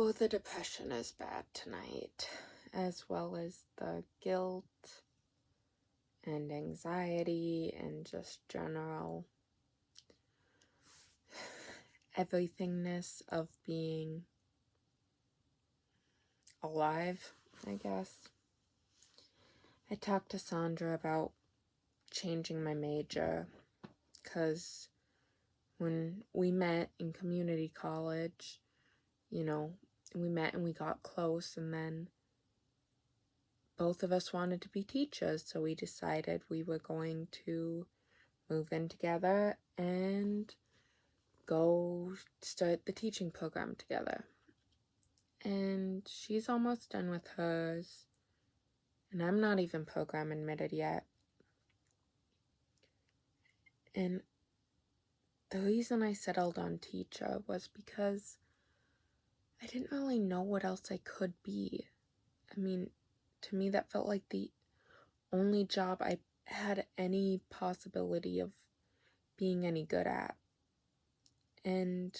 Oh, the depression is bad tonight, as well as the guilt and anxiety and just general everythingness of being alive, I guess. I talked to Sandra about changing my major, because when we met in community college, we met and we got close, and then both of us wanted to be teachers, so we decided we were going to move in together and go start the teaching program together. And she's almost done with hers, and I'm not even program admitted yet. And the reason I settled on teacher was because I didn't really know what else I could be. I mean, to me that felt like the only job I had any possibility of being any good at. And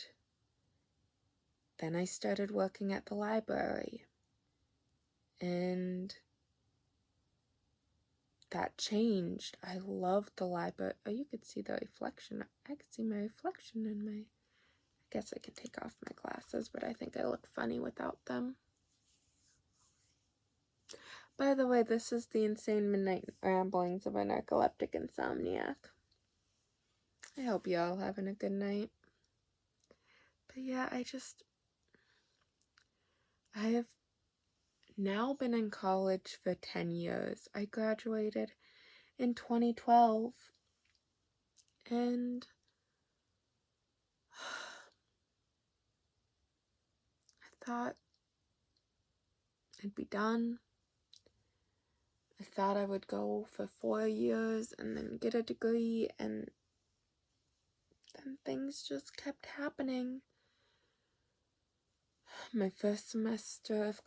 then I started working at the library, and that changed. I loved the library. Oh, you could see the reflection. I could see my reflection in my... I guess I can take off my glasses, but I think I look funny without them. By the way, this is the insane midnight ramblings of a narcoleptic insomniac. I hope you all having a good night. But yeah, I have now been in college for 10 years. I graduated in 2012, and I thought I'd be done. I thought I would go for 4 years and then get a degree, and then things just kept happening. My first semester of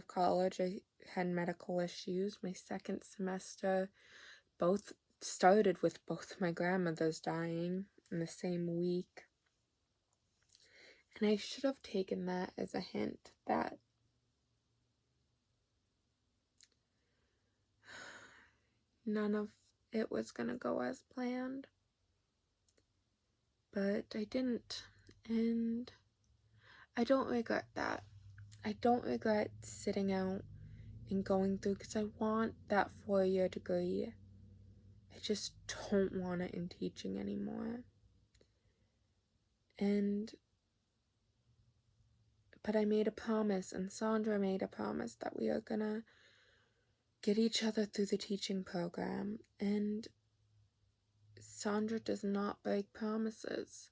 college, I had medical issues. My second semester, both started with both my grandmothers dying in the same week. And I should have taken that as a hint that none of it was going to go as planned. But I didn't, and I don't regret that. I don't regret sitting out and going through, because I want that 4-year degree. I just don't want it in teaching anymore. But I made a promise, and Sandra made a promise, that we are gonna get each other through the teaching program. And Sandra does not break promises.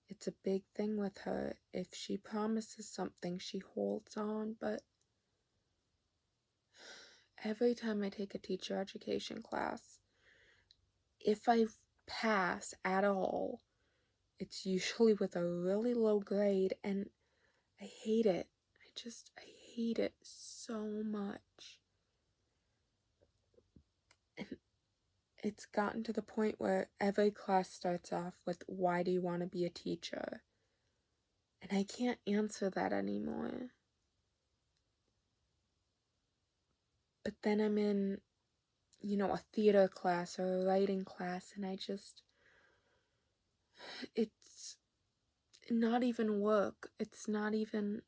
It's a big thing with her. If she promises something, she holds on. But every time I take a teacher education class, if I pass at all, it's usually with a really low grade, and I hate it. I hate it so much. And it's gotten to the point where every class starts off with, why do you want to be a teacher? And I can't answer that anymore. But then I'm in, a theater class or a writing class, and it's not even work. It's not even...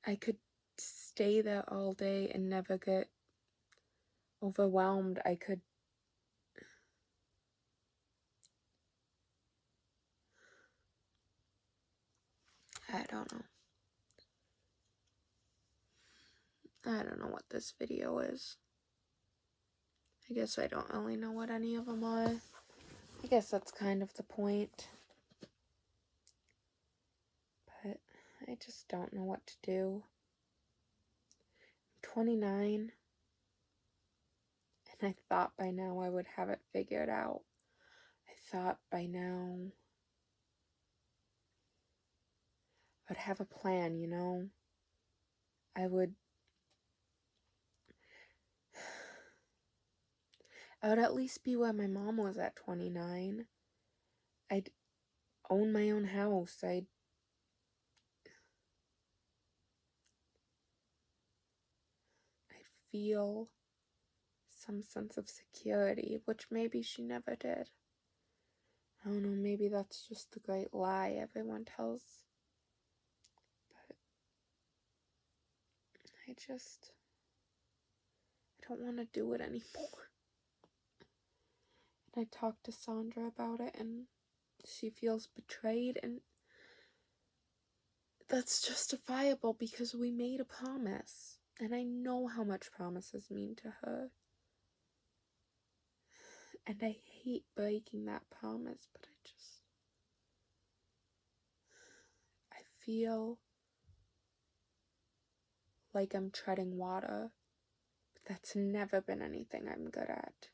I could stay there all day and never get overwhelmed. I don't know. I don't know what this video is. I guess I don't really know what any of them are. I guess that's kind of the point. But I just don't know what to do. I'm 29. And I thought by now I would have it figured out. I thought by now I would have a plan, I would at least be where my mom was at 29. I'd own my own house. I'd feel some sense of security, which maybe she never did. I don't know, maybe that's just the great lie everyone tells. But I don't want to do it anymore. And I talked to Sandra about it, and she feels betrayed, and that's justifiable because we made a promise. And I know how much promises mean to her. And I hate breaking that promise, but I feel like I'm treading water. But that's never been anything I'm good at.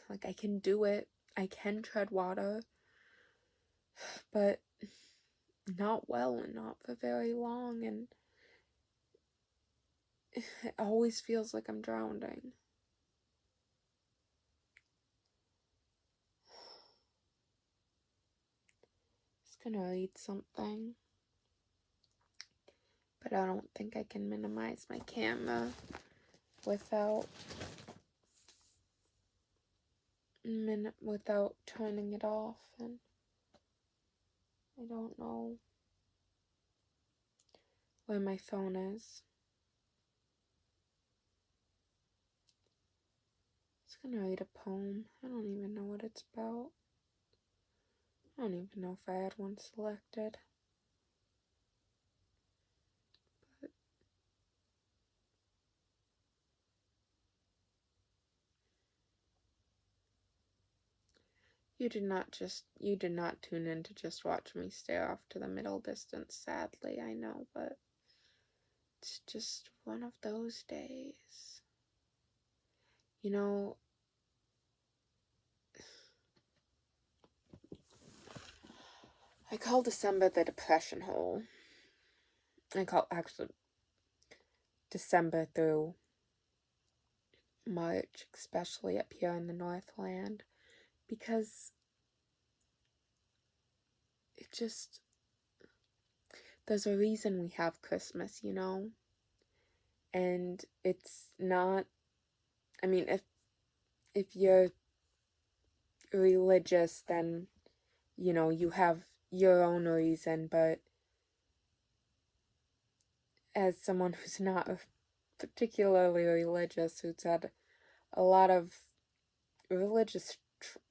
Like, I can do it. I can tread water. But not well and not for very long. And it always feels like I'm drowning. Just gonna read something. But I don't think I can minimize my camera without turning it off, and I don't know where my phone is. Just gonna read a poem. I don't even know what it's about. I don't even know if I had one selected. But you did not tune in to just watch me stare off to the middle distance, sadly, I know, but it's just one of those days. You know, I call December the depression hole. Actually, December through March, especially up here in the Northland, because there's a reason we have Christmas, you know? And it's not, I mean, if you're religious, then, you know, you have your own reason, but as someone who's not particularly religious, who's had a lot of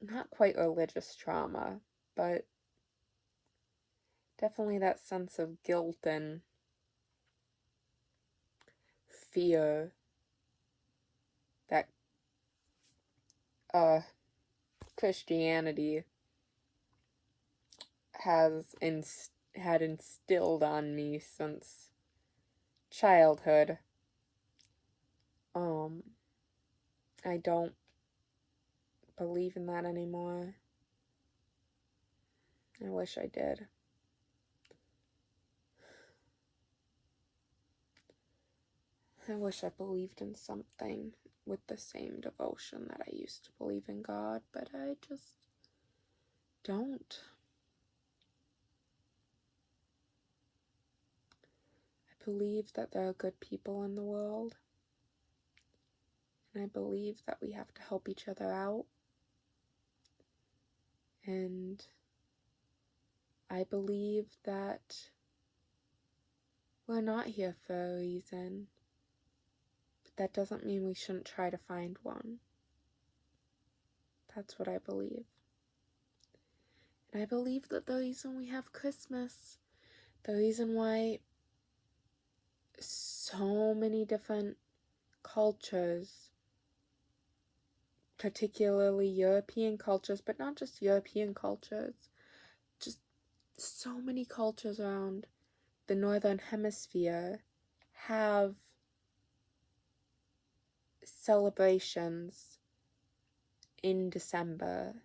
not quite religious trauma, but definitely that sense of guilt and fear that Christianity had instilled on me since childhood. I don't believe in that anymore. I wish I did. I wish I believed in something with the same devotion that I used to believe in God, but I just don't. I believe that there are good people in the world, and I believe that we have to help each other out, and I believe that we're not here for a reason, but that doesn't mean we shouldn't try to find one. That's what I believe. And I believe that the reason we have Christmas, the reason why so many different cultures, particularly European cultures, but not just European cultures, just so many cultures around the Northern Hemisphere have celebrations in December,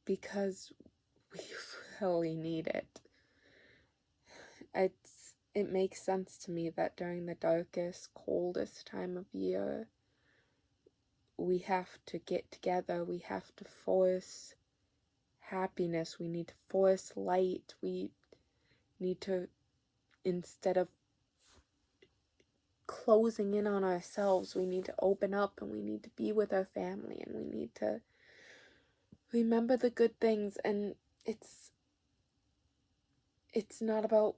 because we really need it. It makes sense to me that during the darkest, coldest time of year, we have to get together. We have to force happiness. We need to force light. We need to, instead of closing in on ourselves, we need to open up, and we need to be with our family, and we need to remember the good things. And it's not about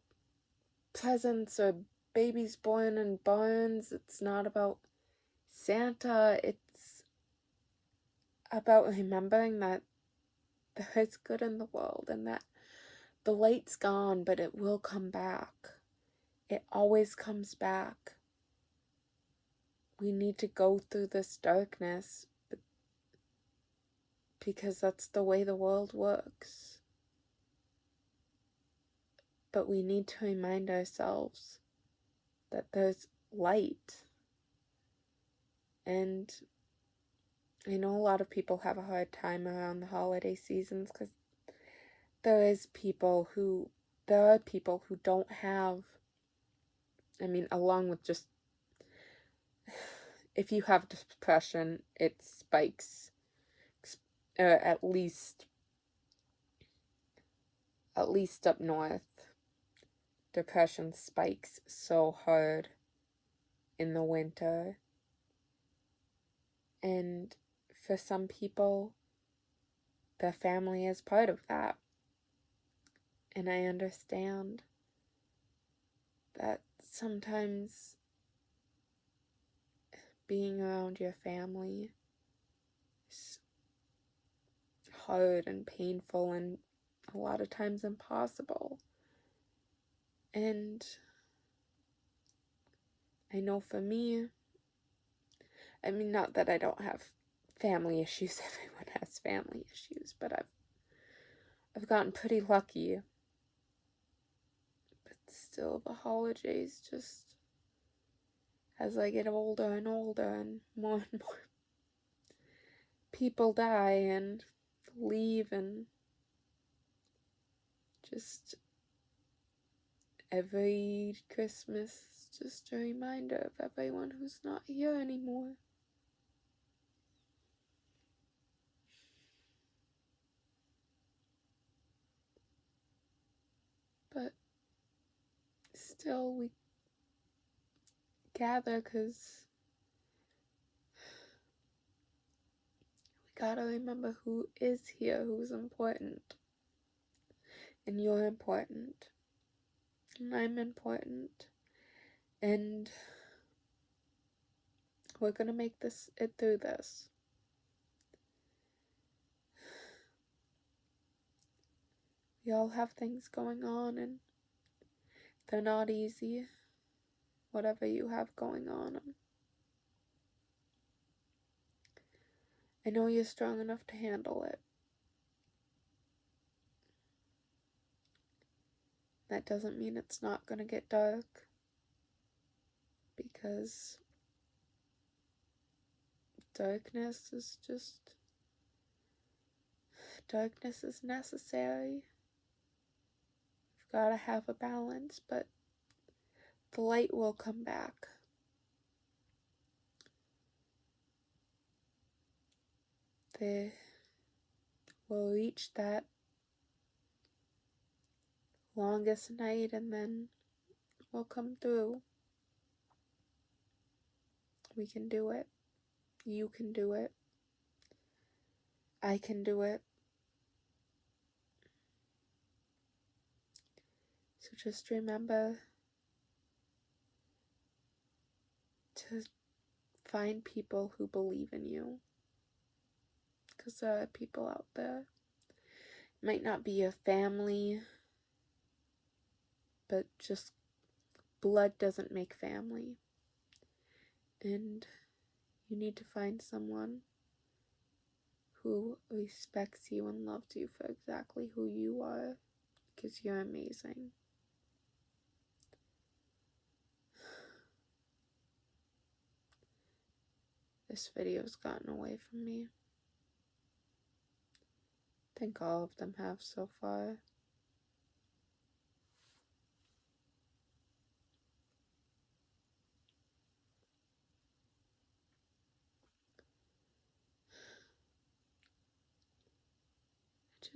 presents or babies born in barns. It's not about Santa. It's about remembering that there is good in the world, and that the light's gone, but it will come back. It always comes back. We need to go through this darkness, because that's the way the world works. But we need to remind ourselves that there's light. And I know a lot of people have a hard time around the holiday seasons, because there are people who don't have, along with just, if you have depression, it spikes, at least up north. Depression spikes so hard in the winter. And for some people, their family is part of that. And I understand that sometimes being around your family is hard and painful, and a lot of times impossible. And I know for me, not that I don't have family issues. Everyone has family issues, but I've gotten pretty lucky. But still, the holidays, just as I get older and older, and more people die and leave, and just every Christmas is just a reminder of everyone who's not here anymore. But still, we gather because we gotta remember who is here, who's important. And you're important. And I'm important. And we're gonna make it through this. We all have things going on, and they're not easy. Whatever you have going on. I know you're strong enough to handle it. That doesn't mean it's not gonna get dark, because darkness is necessary. We've gotta have a balance, but the light will come back. We'll reach that longest night, and then we'll come through. We can do it. You can do it. I can do it. So just remember to find people who believe in you, because there are people out there. It might not be your family, but just blood doesn't make family. And you need to find someone who respects you and loves you for exactly who you are, because you're amazing. This video's gotten away from me. I think all of them have so far.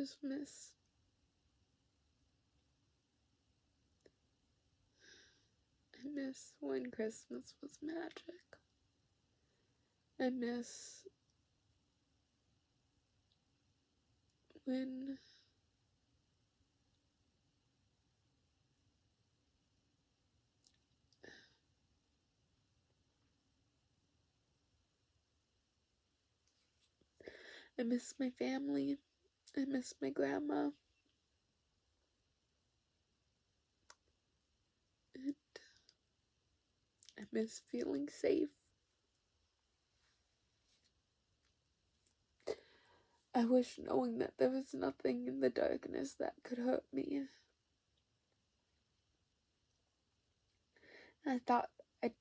just miss when Christmas was magic. I miss when I miss my family. I miss my grandma. And I miss feeling safe. I wish knowing that there was nothing in the darkness that could hurt me. I thought I'd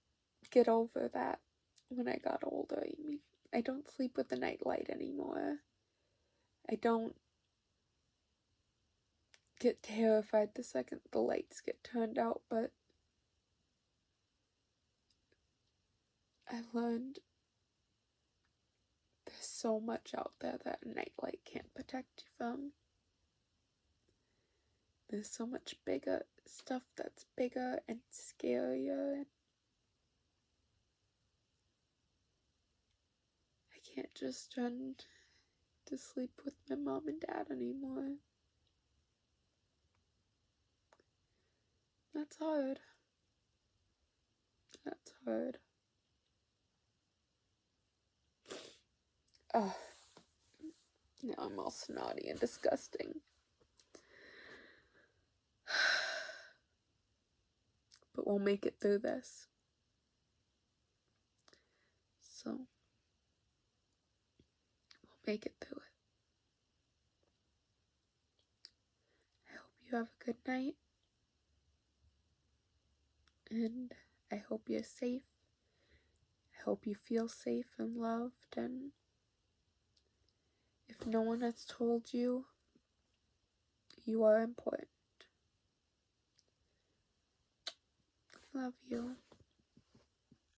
get over that when I got older. I mean, I don't sleep with the nightlight anymore. I don't get terrified the second the lights get turned out, but I've learned there's so much out there that a nightlight can't protect you from. There's so much bigger stuff that's bigger and scarier. I can't just run to sleep with my mom and dad anymore. That's hard. That's hard. Ugh. Now I'm all snotty and disgusting. But we'll make it through this. So, we'll make it through it. I hope you have a good night. And I hope you're safe. I hope you feel safe and loved. And if no one has told you, you are important. Love you.